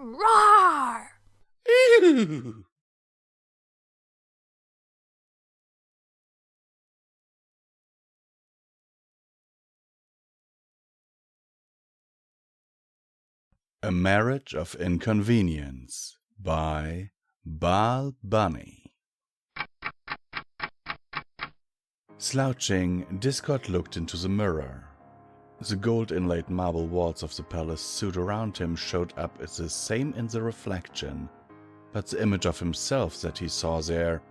Roar! Ew. A Marriage of Inconvenience by Baal Bunny. Slouching, Discord looked into the mirror. The gold-inlaid marble walls of the palace suit around him showed up as the same in the reflection, but the image of himself that he saw there,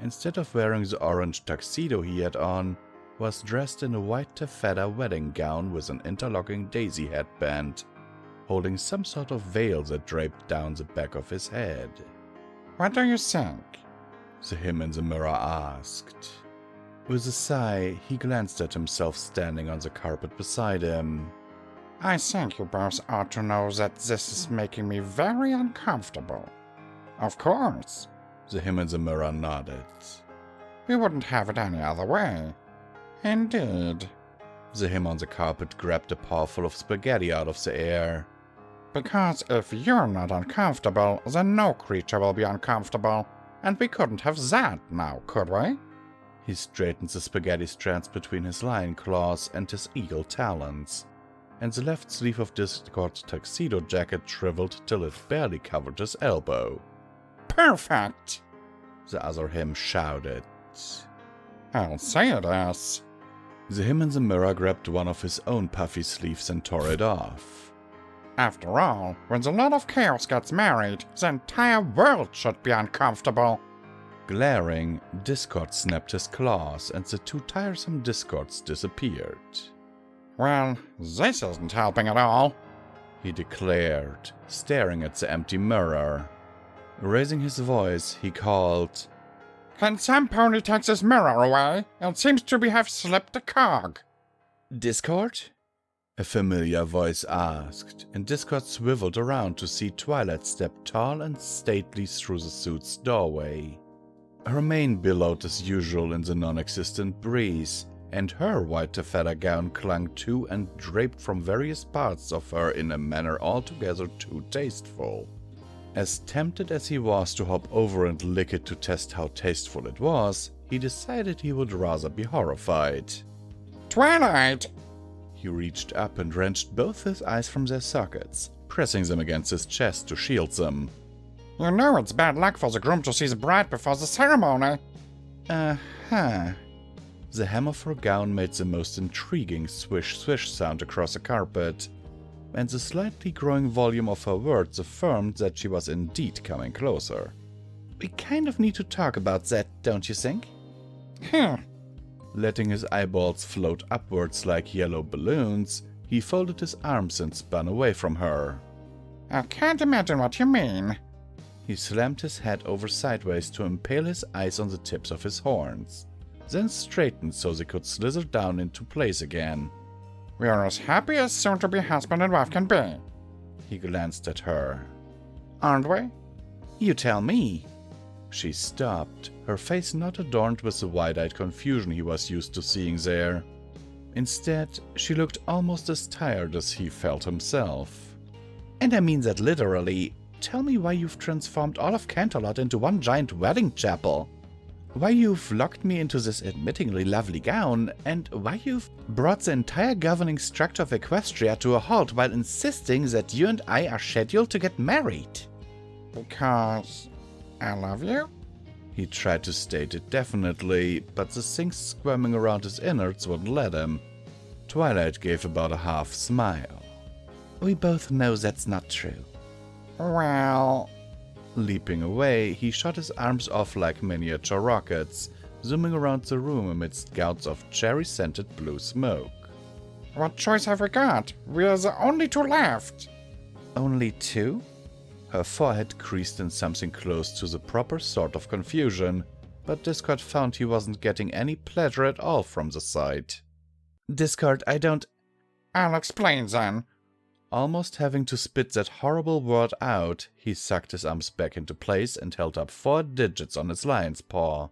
instead of wearing the orange tuxedo he had on, was dressed in a white taffeta wedding gown with an interlocking daisy headband, holding some sort of veil that draped down the back of his head. "What do you think?" the him in the mirror asked. With a sigh, he glanced at himself standing on the carpet beside him. "I think you both ought to know that this is making me very uncomfortable." "Of course," the him in the mirror nodded. "We wouldn't have it any other way." "Indeed." The him on the carpet grabbed a paw full of spaghetti out of the air. "Because if you're not uncomfortable, then no creature will be uncomfortable. And we couldn't have that now, could we?" He straightened the spaghetti strands between his lion claws and his eagle talons, and the left sleeve of Discord's tuxedo jacket shriveled till it barely covered his elbow. "Perfect!" the other him shouted. "I'll say it is." The him in the mirror grabbed one of his own puffy sleeves and tore it off. "After all, when the Lord of Chaos gets married, the entire world should be uncomfortable." Glaring, Discord snapped his claws, and the two tiresome Discords disappeared. "Well, this isn't helping at all," he declared, staring at the empty mirror. Raising his voice, he called, "Can some pony take this mirror away? It seems to have slipped a cog." "Discord?" a familiar voice asked, and Discord swiveled around to see Twilight step tall and stately through the suit's doorway. Her mane billowed as usual in the non-existent breeze, and her white taffeta gown clung to and draped from various parts of her in a manner altogether too tasteful. As tempted as he was to hop over and lick it to test how tasteful it was, he decided he would rather be horrified. "Twilight!" He reached up and wrenched both his eyes from their sockets, pressing them against his chest to shield them. "You know it's bad luck for the groom to see the bride before the ceremony." Uh-huh. The hem of her gown made the most intriguing swish-swish sound across the carpet, and the slightly growing volume of her words affirmed that she was indeed coming closer. "We kind of need to talk about that, don't you think?" Letting his eyeballs float upwards like yellow balloons, he folded his arms and spun away from her. "I can't imagine what you mean." He slammed his head over sideways to impale his eyes on the tips of his horns, then straightened so they could slither down into place again. "We're as happy as soon-to-be husband and wife can be." He glanced at her. "Aren't we?" "You tell me." She stopped, her face not adorned with the wide-eyed confusion he was used to seeing there. Instead, she looked almost as tired as he felt himself. "And I mean that literally. Tell me why you've transformed all of Canterlot into one giant wedding chapel. Why you've locked me into this admittingly lovely gown, and why you've brought the entire governing structure of Equestria to a halt while insisting that you and I are scheduled to get married." "Because I love you?" He tried to state it definitely, but the things squirming around his innards wouldn't let him. Twilight gave about a half smile. "We both know that's not true." "Well..." Leaping away, he shot his arms off like miniature rockets, zooming around the room amidst gouts of cherry-scented blue smoke. "What choice have we got? We're the only two left." "Only two?" Her forehead creased in something close to the proper sort of confusion, but Discord found he wasn't getting any pleasure at all from the sight. "Discord, I don't—" "I'll explain then." Almost having to spit that horrible word out, he sucked his arms back into place and held up 4 digits on his lion's paw.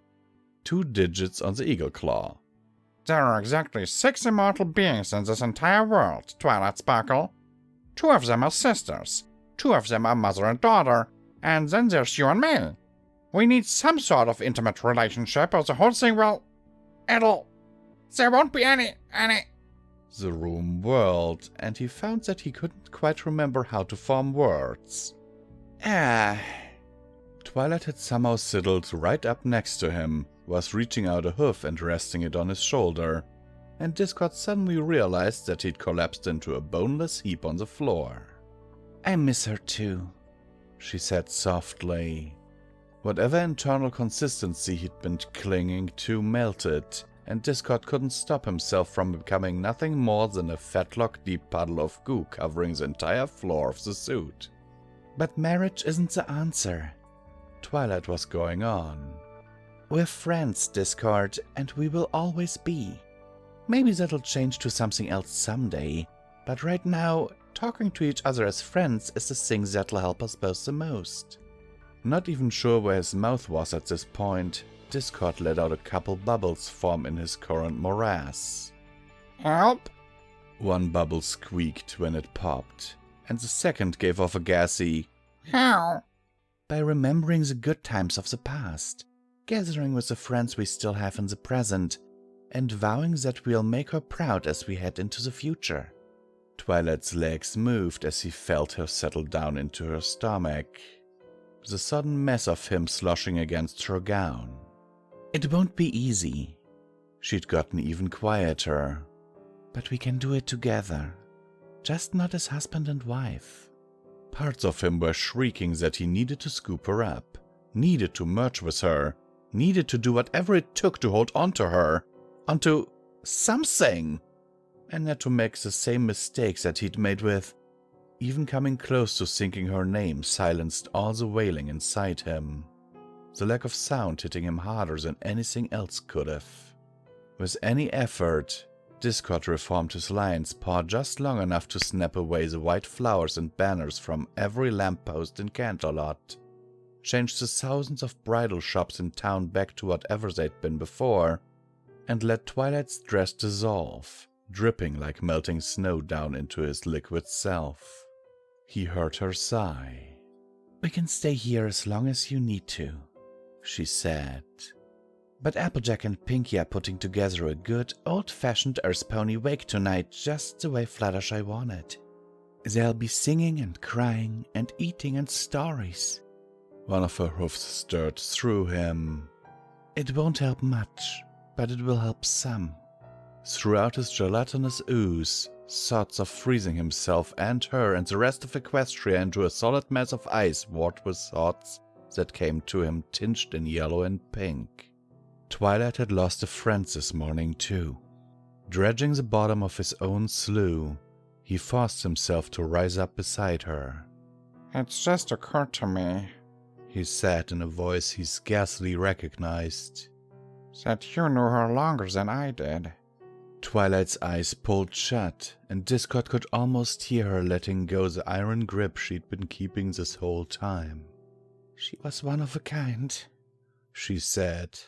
2 digits on the eagle claw. "There are exactly 6 immortal beings in this entire world, Twilight Sparkle. 2 of them are sisters. Two of them are mother and daughter, and then there's you and me. We need some sort of intimate relationship, or the whole thing will... There won't be any... The room whirled, and he found that he couldn't quite remember how to form words. Twilight had somehow sidled right up next to him, was reaching out a hoof and resting it on his shoulder, and Discord suddenly realized that he'd collapsed into a boneless heap on the floor. I miss her too, she said softly. Whatever internal consistency he'd been clinging to melted, and Discord couldn't stop himself from becoming nothing more than a fetlock-deep puddle of goo covering the entire floor of the suit. But marriage isn't the answer, Twilight was going on. We're friends, Discord, and we will always be. Maybe that'll change to something else someday, but right now, talking to each other as friends is the thing that'll help us both the most. Not even sure where his mouth was at this point, Discord let out a couple bubbles form in his current morass. Help? One bubble squeaked when it popped, and the second gave off a gassy, How? By remembering the good times of the past, gathering with the friends we still have in the present, and vowing that we'll make her proud as we head into the future. Twilight's legs moved as he felt her settle down into her stomach, the sudden mess of him sloshing against her gown. It won't be easy. She'd gotten even quieter. But we can do it together. Just not as husband and wife. Parts of him were shrieking that he needed to scoop her up, needed to merge with her, needed to do whatever it took to hold onto her, onto something, and not to make the same mistakes that he'd made with. Even coming close to thinking her name silenced all the wailing inside him. The lack of sound hitting him harder than anything else could have. With any effort, Discord reformed his lion's paw just long enough to snap away the white flowers and banners from every lamppost in Canterlot, changed the thousands of bridal shops in town back to whatever they'd been before, and let Twilight's dress dissolve, dripping like melting snow down into his liquid self. He heard her sigh. We can stay here as long as you need to, she said. But Applejack and Pinky are putting together a good, old-fashioned Earth Pony wake tonight just the way Fluttershy wanted. They'll be singing and crying and eating and stories. One of her hoofs stirred through him. It won't help much, but it will help some. Throughout his gelatinous ooze, thoughts of freezing himself and her and the rest of Equestria into a solid mass of ice warred with thoughts that came to him tinged in yellow and pink. Twilight had lost a friend this morning too. Dredging the bottom of his own slough, he forced himself to rise up beside her. It's just occurred to me, he said in a voice he scarcely recognized, that you knew her longer than I did. Twilight's eyes pulled shut, and Discord could almost hear her letting go the iron grip she'd been keeping this whole time. She was one of a kind, she said,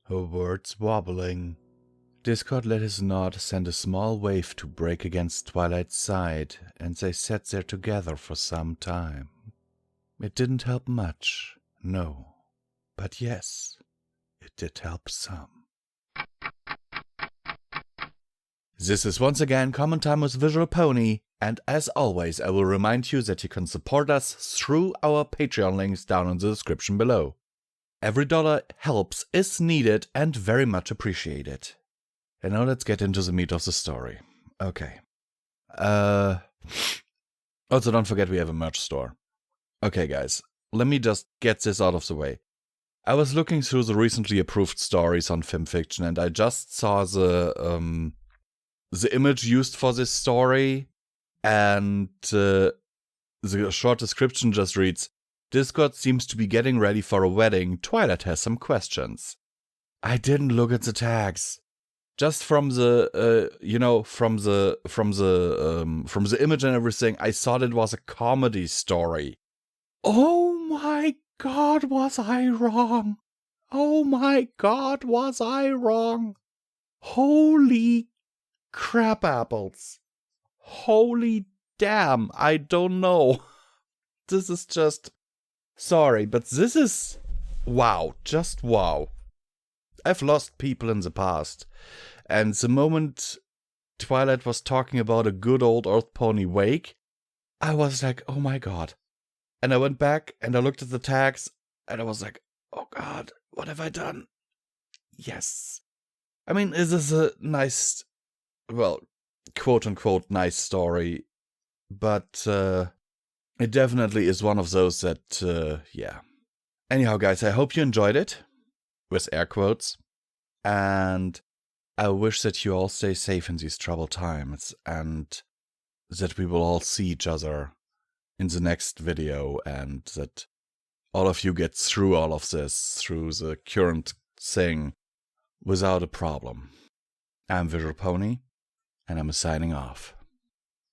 her words wobbling. Discord let his nod send a small wave to break against Twilight's side, and they sat there together for some time. It didn't help much, no, but yes, it did help some. This is once again Common Time with Visual Pony, and as always I will remind you that you can support us through our Patreon links down in the description below. Every dollar helps, is needed, and very much appreciated. And now let's get into the meat of the story. Okay. Also don't forget we have a merch store. Okay guys, let me just get this out of the way. I was looking through the recently approved stories on FimFiction and I just saw the image used for this story, and the short description just reads, Discord seems to be getting ready for a wedding. Twilight has some questions. I didn't look at the tags. Just from the from the image and everything, I thought it was a comedy story. Oh my god, was I wrong? Oh my god, was I wrong? Holy crap apples. Holy damn, I don't know. is just... Sorry, but this is... Wow, just wow. I've lost people in the past. And the moment Twilight was talking about a good old Earth Pony wake, I was like, oh my god. And I went back and I looked at the tags and I was like, oh god, what have I done? Yes. I mean, this is a nice, well, quote-unquote nice story, but it definitely is one of those that, yeah. Anyhow, guys, I hope you enjoyed it, with air quotes, and I wish that you all stay safe in these troubled times, and that we will all see each other in the next video, and that all of you get through all of this, through the current thing, without a problem. I'm Visual Pony, and I'm signing off.